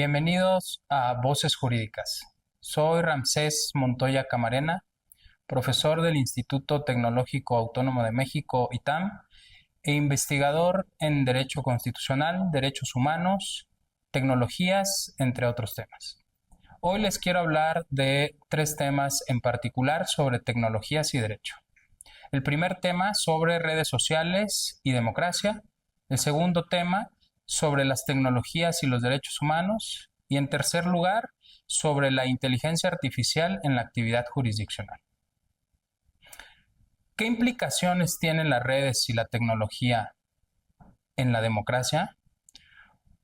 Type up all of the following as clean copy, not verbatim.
Bienvenidos a Voces Jurídicas. Soy Ramsés Montoya Camarena, profesor del Instituto Tecnológico Autónomo de México, ITAM, e investigador en Derecho Constitucional, Derechos Humanos, Tecnologías, entre otros temas. Hoy les quiero hablar de tres temas en particular sobre tecnologías y derecho. El primer tema sobre redes sociales y democracia. El segundo tema sobre las tecnologías y los derechos humanos. Y en tercer lugar, sobre la inteligencia artificial en la actividad jurisdiccional. ¿Qué implicaciones tienen las redes y la tecnología en la democracia?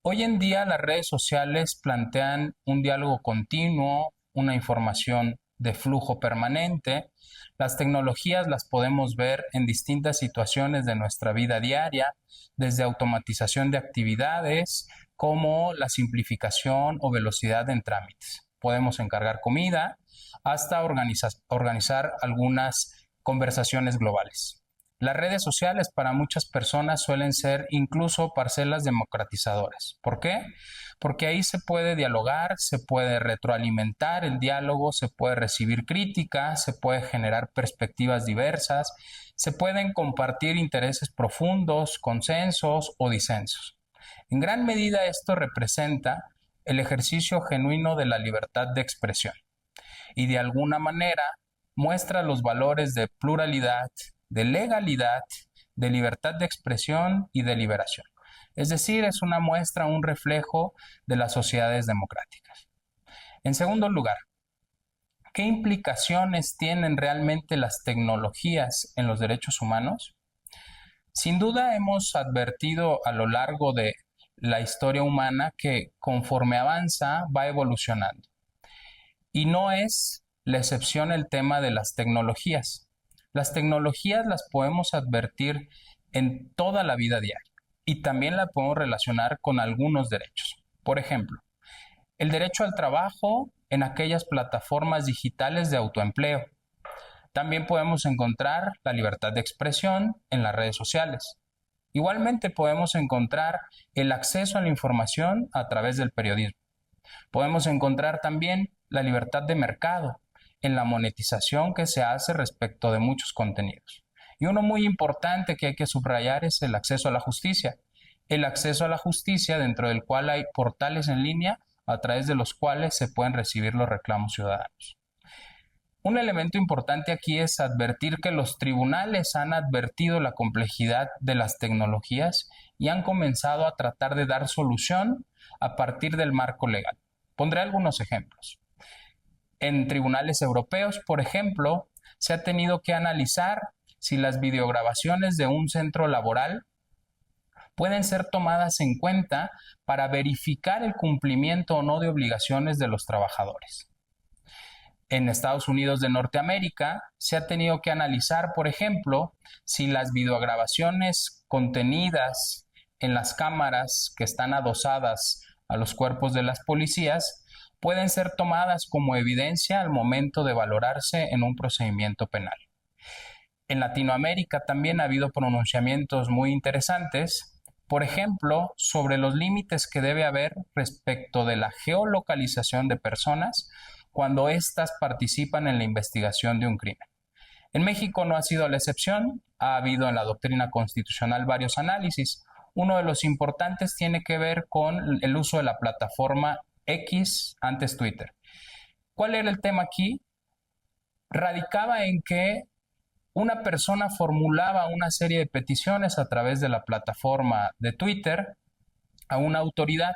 Hoy en día las redes sociales plantean un diálogo continuo, una información de flujo permanente. Las tecnologías las podemos ver en distintas situaciones de nuestra vida diaria, desde automatización de actividades como la simplificación o velocidad en trámites. Podemos encargar comida hasta organizar algunas conversaciones globales. Las redes sociales para muchas personas suelen ser incluso parcelas democratizadoras. ¿Por qué? Porque ahí se puede dialogar, se puede retroalimentar el diálogo, se puede recibir críticas, se puede generar perspectivas diversas, se pueden compartir intereses profundos, consensos o disensos. En gran medida esto representa el ejercicio genuino de la libertad de expresión y de alguna manera muestra los valores de pluralidad, de legalidad, de libertad de expresión y de liberación. Es decir, es una muestra, un reflejo de las sociedades democráticas. En segundo lugar, ¿qué implicaciones tienen realmente las tecnologías en los derechos humanos? Sin duda hemos advertido a lo largo de la historia humana que conforme avanza va evolucionando. Y no es la excepción el tema de las tecnologías. Las tecnologías las podemos advertir en toda la vida diaria y también la podemos relacionar con algunos derechos. Por ejemplo, el derecho al trabajo en aquellas plataformas digitales de autoempleo. También podemos encontrar la libertad de expresión en las redes sociales. Igualmente podemos encontrar el acceso a la información a través del periodismo. Podemos encontrar también la libertad de mercado en la monetización que se hace respecto de muchos contenidos. Y uno muy importante que hay que subrayar es el acceso a la justicia. El acceso a la justicia dentro del cual hay portales en línea a través de los cuales se pueden recibir los reclamos ciudadanos. Un elemento importante aquí es advertir que los tribunales han advertido la complejidad de las tecnologías y han comenzado a tratar de dar solución a partir del marco legal. Pondré algunos ejemplos. En tribunales europeos, por ejemplo, se ha tenido que analizar si las videograbaciones de un centro laboral pueden ser tomadas en cuenta para verificar el cumplimiento o no de obligaciones de los trabajadores. En Estados Unidos de Norteamérica se ha tenido que analizar, por ejemplo, si las videograbaciones contenidas en las cámaras que están adosadas a los cuerpos de las policías pueden ser tomadas como evidencia al momento de valorarse en un procedimiento penal. En Latinoamérica también ha habido pronunciamientos muy interesantes, por ejemplo, sobre los límites que debe haber respecto de la geolocalización de personas cuando éstas participan en la investigación de un crimen. En México no ha sido la excepción, ha habido en la doctrina constitucional varios análisis. Uno de los importantes tiene que ver con el uso de la plataforma X, antes Twitter. ¿Cuál era el tema aquí? Radicaba en que una persona formulaba una serie de peticiones a través de la plataforma de Twitter a una autoridad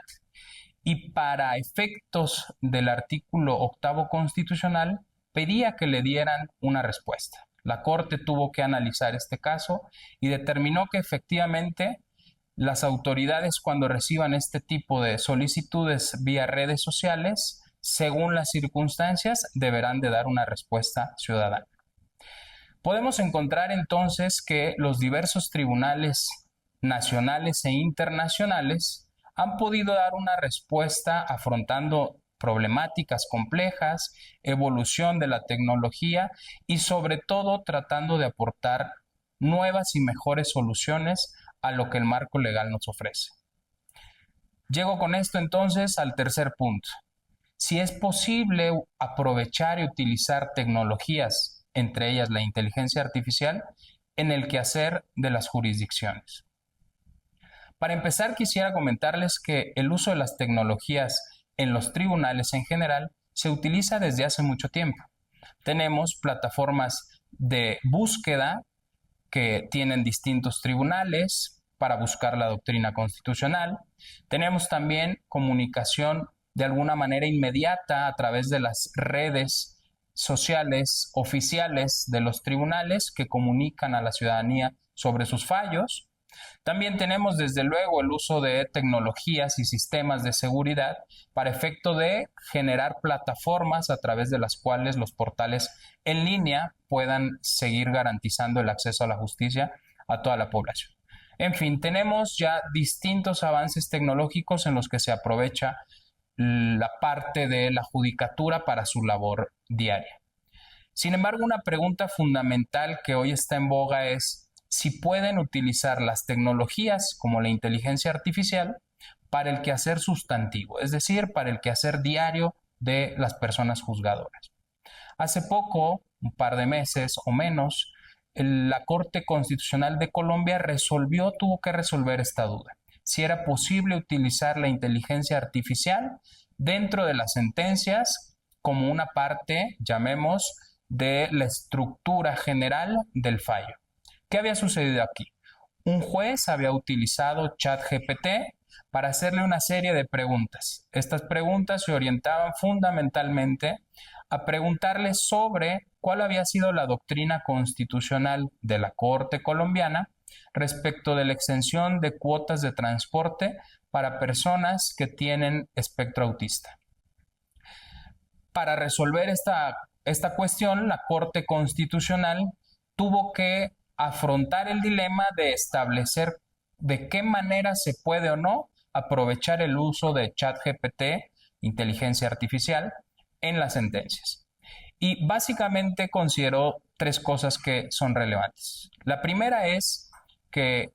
y para efectos del artículo 8º constitucional pedía que le dieran una respuesta. La Corte tuvo que analizar este caso y determinó que efectivamente las autoridades, cuando reciban este tipo de solicitudes vía redes sociales, según las circunstancias, deberán de dar una respuesta ciudadana. Podemos encontrar entonces que los diversos tribunales nacionales e internacionales han podido dar una respuesta afrontando problemáticas complejas, evolución de la tecnología y sobre todo tratando de aportar nuevas y mejores soluciones a lo que el marco legal nos ofrece. Llego con esto entonces al tercer punto. Si es posible aprovechar y utilizar tecnologías, entre ellas la inteligencia artificial, en el quehacer de las jurisdicciones. Para empezar, quisiera comentarles que el uso de las tecnologías en los tribunales en general se utiliza desde hace mucho tiempo. Tenemos plataformas de búsqueda que tienen distintos tribunales para buscar la doctrina constitucional. Tenemos también comunicación de alguna manera inmediata a través de las redes sociales oficiales de los tribunales que comunican a la ciudadanía sobre sus fallos. También tenemos desde luego el uso de tecnologías y sistemas de seguridad para efecto de generar plataformas a través de las cuales los portales en línea puedan seguir garantizando el acceso a la justicia a toda la población. En fin, tenemos ya distintos avances tecnológicos en los que se aprovecha la parte de la judicatura para su labor diaria. Sin embargo, una pregunta fundamental que hoy está en boga es si pueden utilizar las tecnologías como la inteligencia artificial para el quehacer sustantivo, es decir, para el quehacer diario de las personas juzgadoras. Hace poco, un par de meses o menos, la Corte Constitucional de Colombia tuvo que resolver esta duda, si era posible utilizar la inteligencia artificial dentro de las sentencias como una parte, llamemos, de la estructura general del fallo. ¿Qué había sucedido aquí? Un juez había utilizado ChatGPT para hacerle una serie de preguntas. Estas preguntas se orientaban fundamentalmente a preguntarle sobre cuál había sido la doctrina constitucional de la Corte colombiana respecto de la exención de cuotas de transporte para personas que tienen espectro autista. Para resolver esta cuestión, la Corte Constitucional tuvo que afrontar el dilema de establecer de qué manera se puede o no aprovechar el uso de ChatGPT, inteligencia artificial, en las sentencias. Y básicamente consideró tres cosas que son relevantes. La primera es que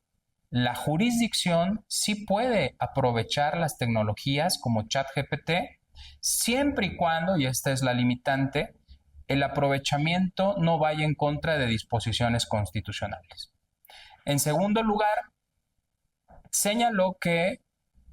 la jurisdicción sí puede aprovechar las tecnologías como ChatGPT siempre y cuando, y esta es la limitante, el aprovechamiento no vaya en contra de disposiciones constitucionales. En segundo lugar, señaló que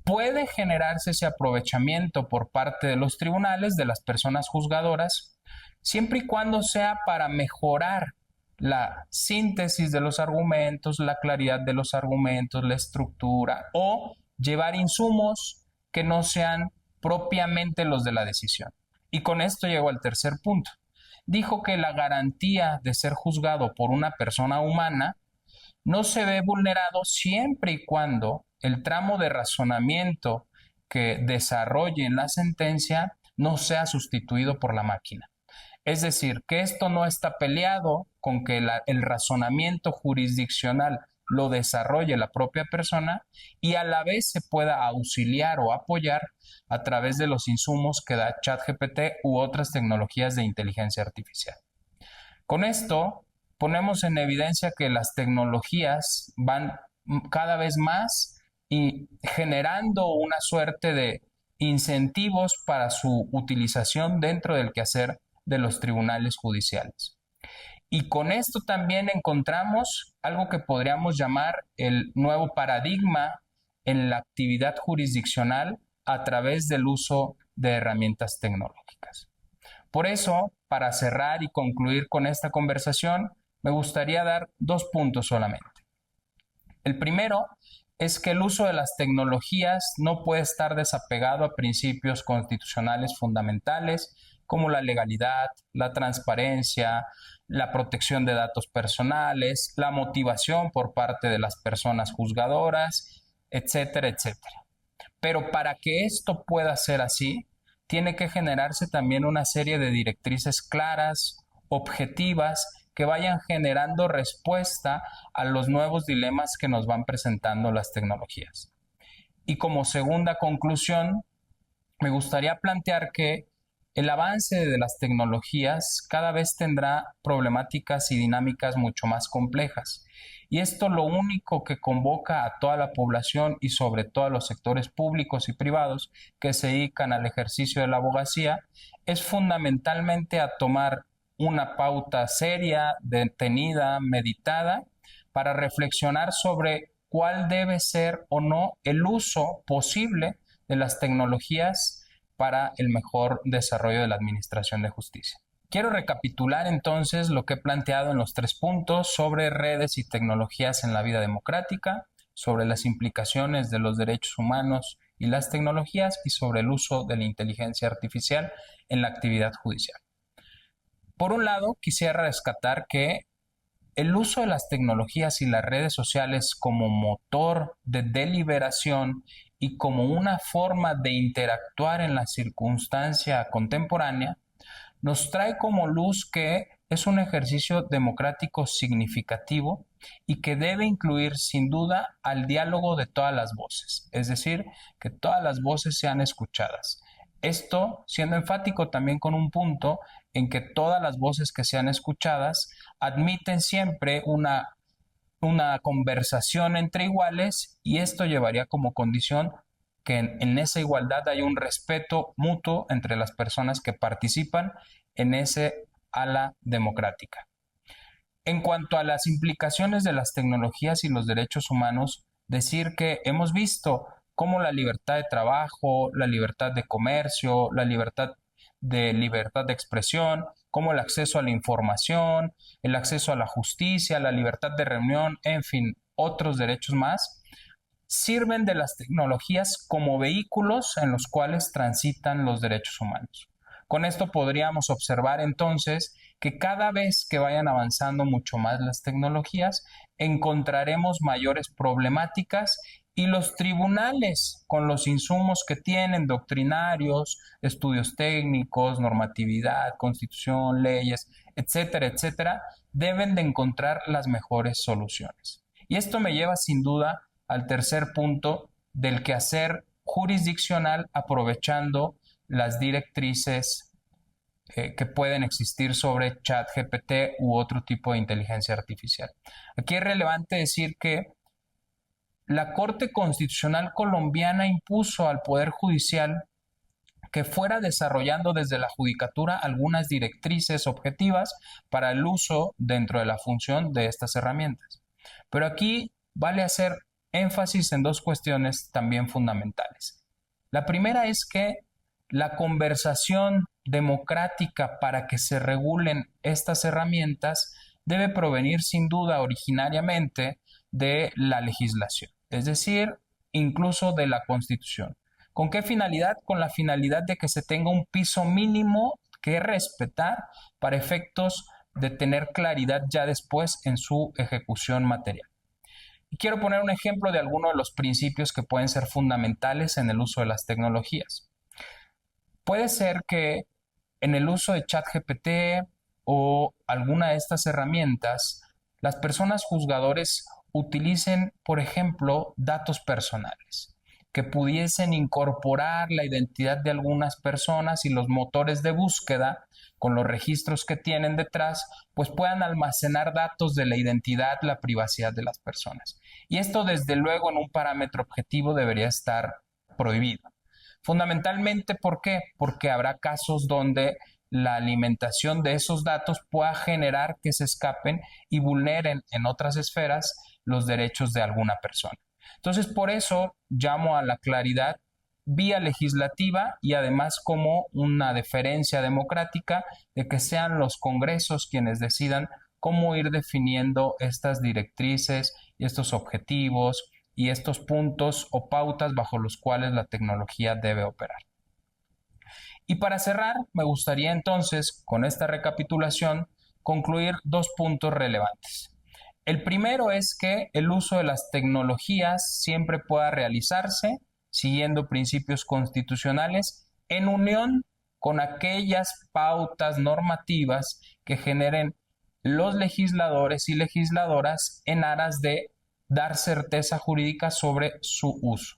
puede generarse ese aprovechamiento por parte de los tribunales, de las personas juzgadoras, siempre y cuando sea para mejorar la síntesis de los argumentos, la claridad de los argumentos, la estructura, o llevar insumos que no sean propiamente los de la decisión. Y con esto llego al tercer punto. Dijo que la garantía de ser juzgado por una persona humana no se ve vulnerado siempre y cuando el tramo de razonamiento que desarrolle en la sentencia no sea sustituido por la máquina. Es decir, que esto no está peleado con que el razonamiento jurisdiccional lo desarrolle la propia persona y a la vez se pueda auxiliar o apoyar a través de los insumos que da ChatGPT u otras tecnologías de inteligencia artificial. Con esto ponemos en evidencia que las tecnologías van cada vez más y generando una suerte de incentivos para su utilización dentro del quehacer de los tribunales judiciales. Y con esto también encontramos algo que podríamos llamar el nuevo paradigma en la actividad jurisdiccional a través del uso de herramientas tecnológicas. Por eso, para cerrar y concluir con esta conversación, me gustaría dar dos puntos solamente. El primero es que el uso de las tecnologías no puede estar desapegado a principios constitucionales fundamentales como la legalidad, la transparencia, la protección de datos personales, la motivación por parte de las personas juzgadoras, etcétera, etcétera. Pero para que esto pueda ser así, tiene que generarse también una serie de directrices claras, objetivas, que vayan generando respuesta a los nuevos dilemas que nos van presentando las tecnologías. Y como segunda conclusión, me gustaría plantear que el avance de las tecnologías cada vez tendrá problemáticas y dinámicas mucho más complejas. Y esto lo único que convoca a toda la población y sobre todo a los sectores públicos y privados que se dedican al ejercicio de la abogacía es fundamentalmente a tomar una pauta seria, detenida, meditada, para reflexionar sobre cuál debe ser o no el uso posible de las tecnologías para el mejor desarrollo de la administración de justicia. Quiero recapitular entonces lo que he planteado en los 3 puntos sobre redes y tecnologías en la vida democrática, sobre las implicaciones de los derechos humanos y las tecnologías y sobre el uso de la inteligencia artificial en la actividad judicial. Por un lado, quisiera rescatar que el uso de las tecnologías y las redes sociales como motor de deliberación y como una forma de interactuar en la circunstancia contemporánea nos trae como luz que es un ejercicio democrático significativo y que debe incluir sin duda al diálogo de todas las voces, es decir, que todas las voces sean escuchadas. Esto siendo enfático también con un punto en que todas las voces que sean escuchadas admiten siempre una conversación entre iguales y esto llevaría como condición que en esa igualdad haya un respeto mutuo entre las personas que participan en ese ala democrática. En cuanto a las implicaciones de las tecnologías y los derechos humanos, decir que hemos visto cómo la libertad de trabajo, la libertad de comercio, la libertad de expresión, como el acceso a la información, el acceso a la justicia, la libertad de reunión, en fin, otros derechos más, sirven de las tecnologías como vehículos en los cuales transitan los derechos humanos. Con esto podríamos observar entonces que cada vez que vayan avanzando mucho más las tecnologías, encontraremos mayores problemáticas y los tribunales, con los insumos que tienen, doctrinarios, estudios técnicos, normatividad, constitución, leyes, etcétera, etcétera, deben de encontrar las mejores soluciones. Y esto me lleva sin duda al tercer punto del quehacer jurisdiccional aprovechando las directrices que pueden existir sobre ChatGPT u otro tipo de inteligencia artificial. Aquí es relevante decir que la Corte Constitucional colombiana impuso al Poder Judicial que fuera desarrollando desde la judicatura algunas directrices objetivas para el uso dentro de la función de estas herramientas. Pero aquí vale hacer énfasis en 2 cuestiones también fundamentales. La primera es que la conversación democrática para que se regulen estas herramientas debe provenir sin duda originariamente de la legislación, es decir, incluso de la Constitución. ¿Con qué finalidad? Con la finalidad de que se tenga un piso mínimo que respetar para efectos de tener claridad ya después en su ejecución material. Y quiero poner un ejemplo de algunos de los principios que pueden ser fundamentales en el uso de las tecnologías. Puede ser que en el uso de ChatGPT o alguna de estas herramientas, las personas juzgadores utilicen, por ejemplo, datos personales, que pudiesen incorporar la identidad de algunas personas y los motores de búsqueda con los registros que tienen detrás, pues puedan almacenar datos de la identidad, la privacidad de las personas. Y esto, desde luego, en un parámetro objetivo debería estar prohibido. Fundamentalmente, ¿por qué? Porque habrá casos donde la alimentación de esos datos pueda generar que se escapen y vulneren en otras esferas los derechos de alguna persona. Entonces, por eso llamo a la claridad vía legislativa y además como una deferencia democrática de que sean los congresos quienes decidan cómo ir definiendo estas directrices y estos objetivos y estos puntos o pautas bajo los cuales la tecnología debe operar. Y para cerrar, me gustaría entonces, con esta recapitulación, concluir 2 puntos relevantes. El primero es que el uso de las tecnologías siempre pueda realizarse siguiendo principios constitucionales en unión con aquellas pautas normativas que generen los legisladores y legisladoras en aras de dar certeza jurídica sobre su uso.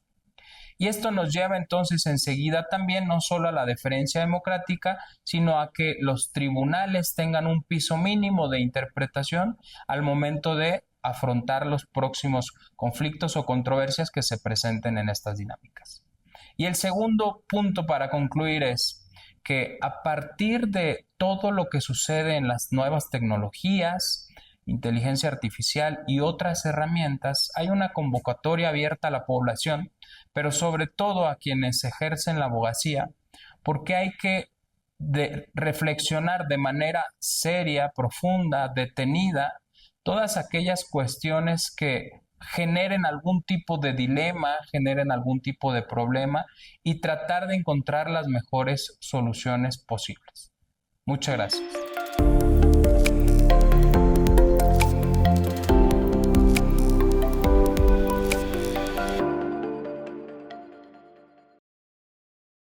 Y esto nos lleva entonces enseguida también no solo a la deferencia democrática, sino a que los tribunales tengan un piso mínimo de interpretación al momento de afrontar los próximos conflictos o controversias que se presenten en estas dinámicas. Y el segundo punto para concluir es que a partir de todo lo que sucede en las nuevas tecnologías, inteligencia artificial y otras herramientas, hay una convocatoria abierta a la población, pero sobre todo a quienes ejercen la abogacía, porque hay que reflexionar de manera seria, profunda, detenida, todas aquellas cuestiones que generen algún tipo de dilema, generen algún tipo de problema y tratar de encontrar las mejores soluciones posibles. Muchas gracias.